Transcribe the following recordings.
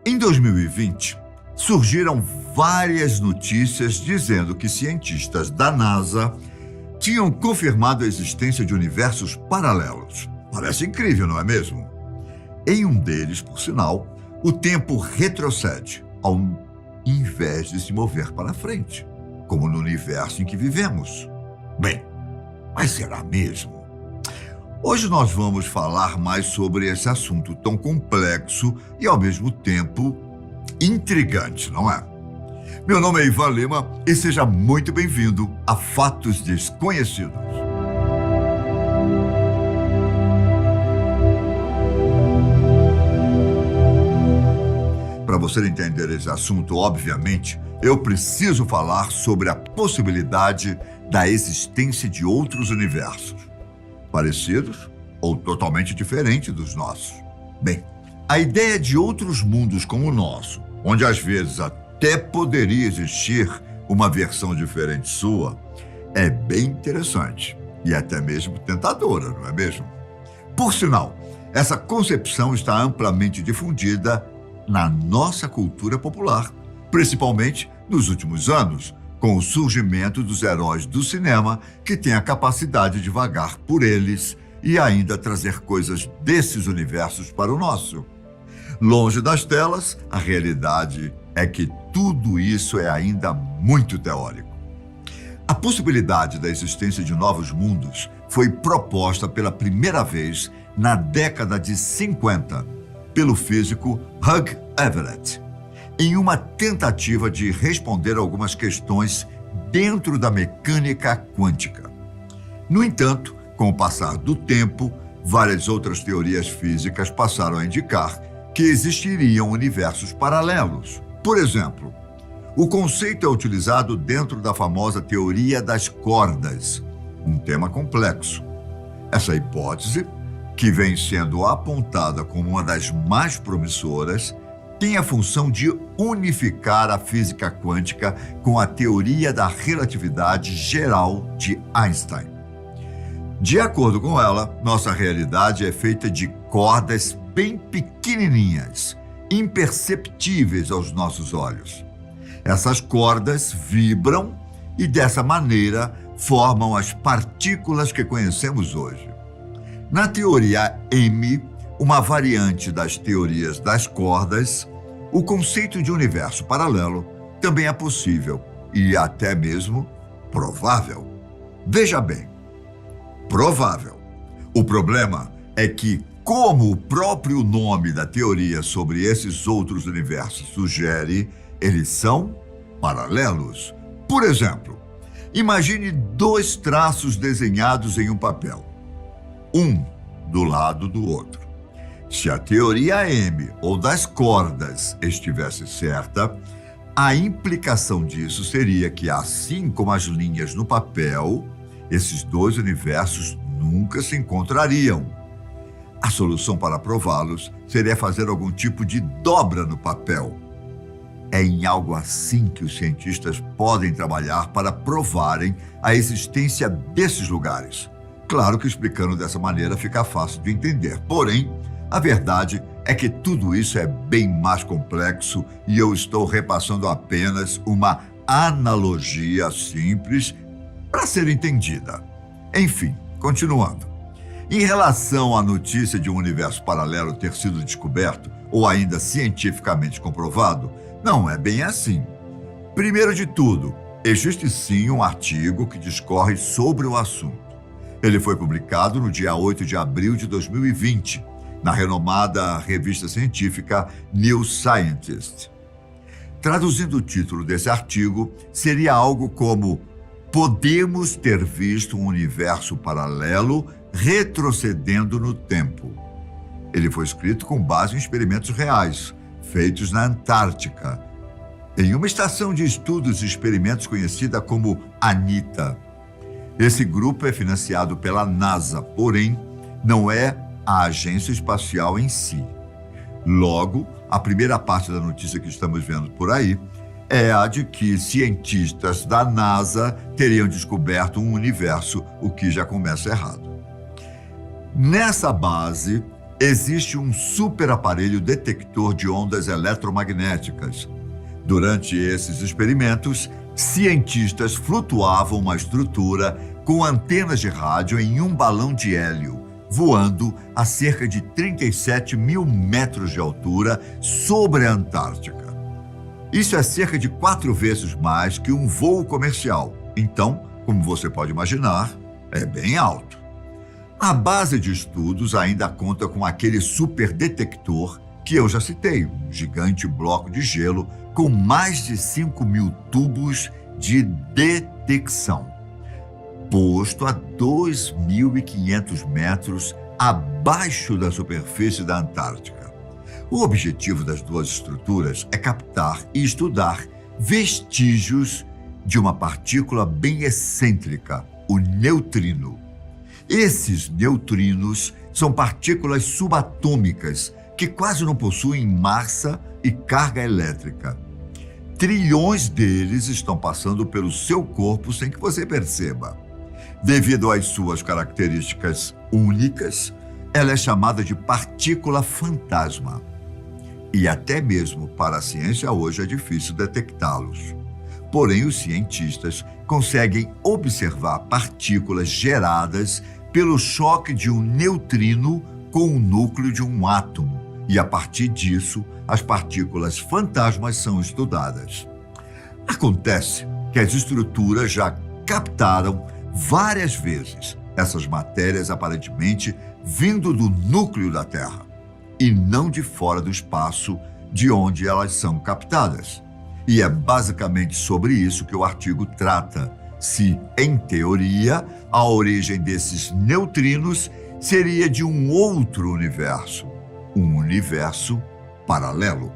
Em 2020, surgiram várias notícias dizendo que cientistas da NASA tinham confirmado a existência de universos paralelos. Parece incrível, não é mesmo? Em um deles, por sinal, o tempo retrocede, ao invés de se mover para frente, como no universo em que vivemos. Bem, mas será mesmo? Hoje nós vamos falar mais sobre esse assunto tão complexo e, ao mesmo tempo, intrigante, não é? Meu nome é Ivan Lima e seja muito bem-vindo a Fatos Desconhecidos. Para você entender esse assunto, obviamente, eu preciso falar sobre a possibilidade da existência de outros universos, parecidos ou totalmente diferentes dos nossos. Bem, a ideia de outros mundos como o nosso, onde às vezes até poderia existir uma versão diferente sua, é bem interessante e até mesmo tentadora, não é mesmo? Por sinal, essa concepção está amplamente difundida na nossa cultura popular, principalmente nos últimos anos, com o surgimento dos heróis do cinema que têm a capacidade de vagar por eles e ainda trazer coisas desses universos para o nosso. Longe das telas, a realidade é que tudo isso é ainda muito teórico. A possibilidade da existência de novos mundos foi proposta pela primeira vez na década de 50 pelo físico Hugh Everett, em uma tentativa de responder algumas questões dentro da mecânica quântica. No entanto, com o passar do tempo, várias outras teorias físicas passaram a indicar que existiriam universos paralelos. Por exemplo, o conceito é utilizado dentro da famosa teoria das cordas, um tema complexo. Essa hipótese, que vem sendo apontada como uma das mais promissoras, tem a função de unificar a física quântica com a teoria da relatividade geral de Einstein. De acordo com ela, nossa realidade é feita de cordas bem pequenininhas, imperceptíveis aos nossos olhos. Essas cordas vibram e, dessa maneira, formam as partículas que conhecemos hoje. Na teoria M, uma variante das teorias das cordas, o conceito de universo paralelo também é possível e até mesmo provável. Veja bem, provável. O problema é que, como o próprio nome da teoria sobre esses outros universos sugere, eles são paralelos. Por exemplo, imagine dois traços desenhados em um papel, um do lado do outro. Se a teoria M ou das cordas estivesse certa, a implicação disso seria que, assim como as linhas no papel, esses dois universos nunca se encontrariam. A solução para prová-los seria fazer algum tipo de dobra no papel. É em algo assim que os cientistas podem trabalhar para provarem a existência desses lugares. Claro que explicando dessa maneira fica fácil de entender, porém, a verdade é que tudo isso é bem mais complexo e eu estou repassando apenas uma analogia simples para ser entendida. Enfim, continuando. Em relação à notícia de um universo paralelo ter sido descoberto ou ainda cientificamente comprovado, não é bem assim. Primeiro de tudo, existe sim um artigo que discorre sobre o assunto. Ele foi publicado no dia 8 de abril de 2020, na renomada revista científica New Scientist. Traduzindo o título desse artigo, seria algo como: podemos ter visto um universo paralelo retrocedendo no tempo. Ele foi escrito com base em experimentos reais, feitos na Antártica, em uma estação de estudos e experimentos conhecida como ANITA. Esse grupo é financiado pela NASA, porém, não é a agência espacial em si. Logo, a primeira parte da notícia que estamos vendo por aí é a de que cientistas da NASA teriam descoberto um universo, o que já começa errado. Nessa base, existe um super aparelho detector de ondas eletromagnéticas. Durante esses experimentos, cientistas flutuavam uma estrutura com antenas de rádio em um balão de hélio, voando a cerca de 37 mil metros de altura sobre a Antártica. Isso é cerca de 4 vezes mais que um voo comercial. Então, como você pode imaginar, é bem alto. A base de estudos ainda conta com aquele superdetector que eu já citei, um gigante bloco de gelo com mais de 5 mil tubos de detecção, posto a 2.500 metros abaixo da superfície da Antártica. O objetivo das duas estruturas é captar e estudar vestígios de uma partícula bem excêntrica, o neutrino. Esses neutrinos são partículas subatômicas que quase não possuem massa e carga elétrica. Trilhões deles estão passando pelo seu corpo sem que você perceba. Devido às suas características únicas, ela é chamada de partícula fantasma. E até mesmo para a ciência hoje é difícil detectá-los. Porém, os cientistas conseguem observar partículas geradas pelo choque de um neutrino com o núcleo de um átomo. E a partir disso, as partículas fantasmas são estudadas. Acontece que as estruturas já captaram várias vezes essas matérias aparentemente vindo do núcleo da Terra e não de fora do espaço de onde elas são captadas. E é basicamente sobre isso que o artigo trata, se, em teoria, a origem desses neutrinos seria de um outro universo, um universo paralelo.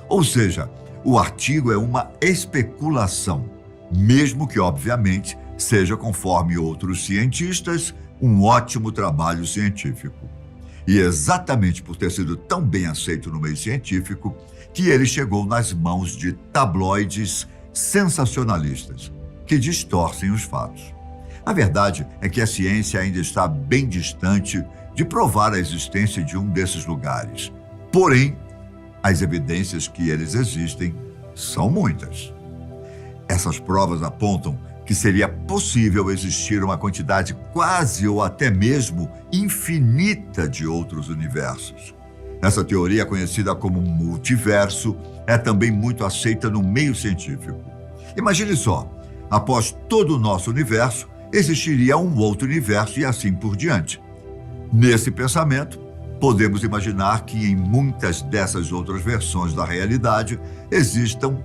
Ou seja, o artigo é uma especulação, mesmo que, obviamente, seja, conforme outros cientistas, um ótimo trabalho científico. E é exatamente por ter sido tão bem aceito no meio científico que ele chegou nas mãos de tabloides sensacionalistas, que distorcem os fatos. A verdade é que a ciência ainda está bem distante de provar a existência de um desses lugares. Porém, as evidências que eles existem são muitas. Essas provas apontam que seria possível existir uma quantidade quase ou até mesmo infinita de outros universos. Essa teoria, conhecida como multiverso, é também muito aceita no meio científico. Imagine só, após todo o nosso universo, existiria um outro universo e assim por diante. Nesse pensamento, podemos imaginar que em muitas dessas outras versões da realidade existam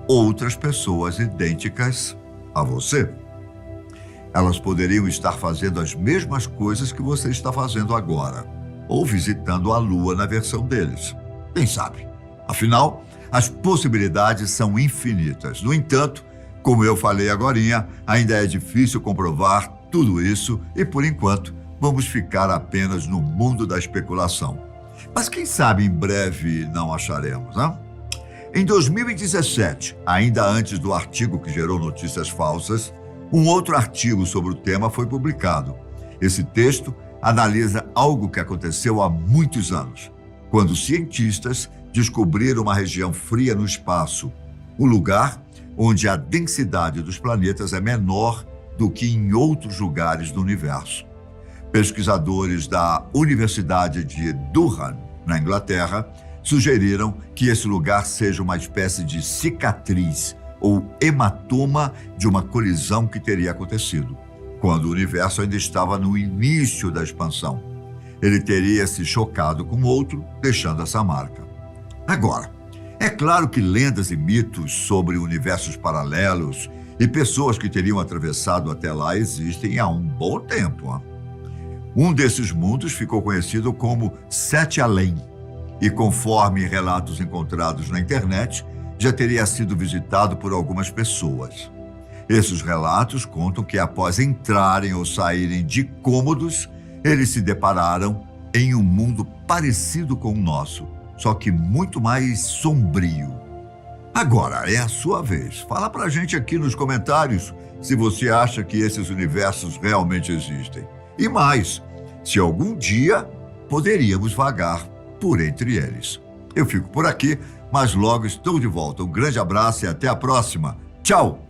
outras pessoas idênticas a você. Elas poderiam estar fazendo as mesmas coisas que você está fazendo agora, ou visitando a Lua na versão deles. Quem sabe? Afinal, as possibilidades são infinitas. No entanto, como eu falei agorinha, ainda é difícil comprovar tudo isso e, por enquanto, vamos ficar apenas no mundo da especulação. Mas quem sabe em breve não acharemos, né? Em 2017, ainda antes do artigo que gerou notícias falsas, um outro artigo sobre o tema foi publicado. Esse texto analisa algo que aconteceu há muitos anos, quando cientistas descobriram uma região fria no espaço, um lugar onde a densidade dos planetas é menor do que em outros lugares do universo. Pesquisadores da Universidade de Durham, na Inglaterra, sugeriram que esse lugar seja uma espécie de cicatriz ou hematoma de uma colisão que teria acontecido, quando o universo ainda estava no início da expansão. Ele teria se chocado com outro, deixando essa marca. Agora, é claro que lendas e mitos sobre universos paralelos e pessoas que teriam atravessado até lá existem há um bom tempo. Hein? Um desses mundos ficou conhecido como Sete Além, e conforme relatos encontrados na internet, já teria sido visitado por algumas pessoas. Esses relatos contam que após entrarem ou saírem de cômodos, eles se depararam em um mundo parecido com o nosso, só que muito mais sombrio. Agora é a sua vez. Fala pra gente aqui nos comentários se você acha que esses universos realmente existem. E mais, se algum dia poderíamos vagar por entre eles. Eu fico por aqui, mas logo estou de volta. Um grande abraço e até a próxima. Tchau!